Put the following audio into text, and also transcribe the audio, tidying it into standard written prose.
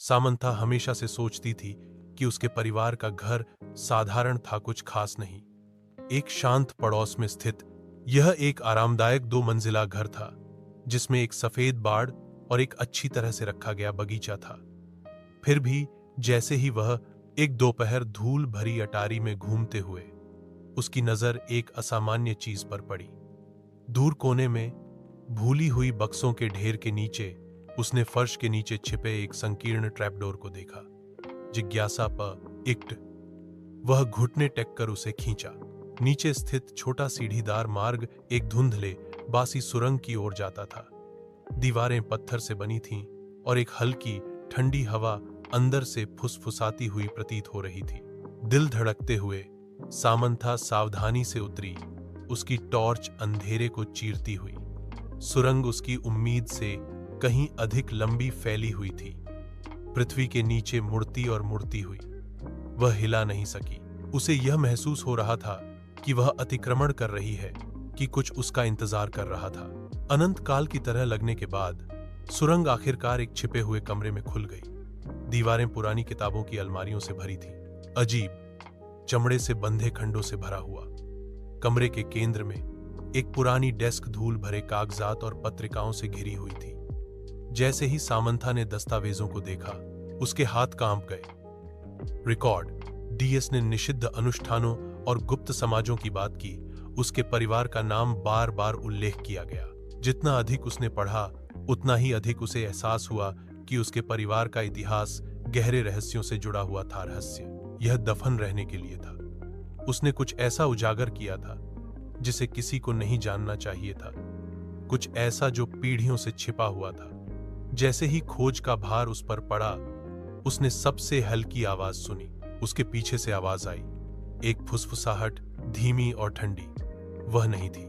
Samantha हमेशा से सोचती थी कि उसके परिवार का घर साधारण था, कुछ खास नहीं। एक शांत पड़ोस में स्थित यह एक आरामदायक 2 मंजिला घर था, जिसमें एक सफेद बाड़ और एक अच्छी तरह से रखा गया बगीचा था। फिर भी जैसे ही वह एक दोपहर धूल भरी अटारी में घूमते हुए उसकी नजर एक असामान्य चीज पर पड़ी। दूर कोने में भूली हुई बक्सों के ढेर के नीचे उसने फर्श के नीचे छिपे एक संकीर्ण ट्रैपडोर को देखा। जिज्ञासा पर इक्ट वह घुटने टेक कर उसे खींचा। नीचे स्थित छोटा सीढ़ीदार मार्ग एक धुंधले बासी सुरंग की ओर जाता था। दीवारें पत्थर से बनी थीं और एक हल्की ठंडी हवा अंदर से फुसफुसाती हुई प्रतीत हो रही थी। दिल धड़कते हुए सामंथा सावधानी से उतरी, उसकी टॉर्च अंधेरे को चीरती हुई। सुरंग उसकी उम्मीद से कहीं अधिक लंबी फैली हुई थी, पृथ्वी के नीचे मुड़ती और मुड़ती हुई। वह हिला नहीं सकी। उसे यह महसूस हो रहा था कि वह अतिक्रमण कर रही है, कि कुछ उसका इंतजार कर रहा था। अनंत काल की तरह लगने के बाद सुरंग आखिरकार एक छिपे हुए कमरे में खुल गई। दीवारें पुरानी किताबों की अलमारियों से भरी थीं, अजीब चमड़े से बंधे खंडों से भरा हुआ। कमरे के केंद्र में एक पुरानी डेस्क धूल भरे कागजात और पत्रिकाओं से घिरी हुई थी। जैसे ही सामंथा ने दस्तावेजों को देखा, उसके हाथ कांप गए। रिकॉर्ड डीएस ने निषिद्ध अनुष्ठानों और गुप्त समाजों की बात की। उसके परिवार का नाम बार बार उल्लेख किया गया। जितना अधिक उसने पढ़ा, उतना ही अधिक उसे एहसास हुआ कि उसके परिवार का इतिहास गहरे रहस्यों से जुड़ा हुआ था। रहस्य यह दफन रहने के लिए था। उसने कुछ ऐसा उजागर किया था जिसे किसी को नहीं जानना चाहिए था, कुछ ऐसा जो पीढ़ियों से छिपा हुआ था। जैसे ही खोज का भार उस पर पड़ा, उसने सबसे हल्की आवाज सुनी। उसके पीछे से आवाज आई, एक फुसफुसाहट, धीमी और ठंडी। वह नहीं थी,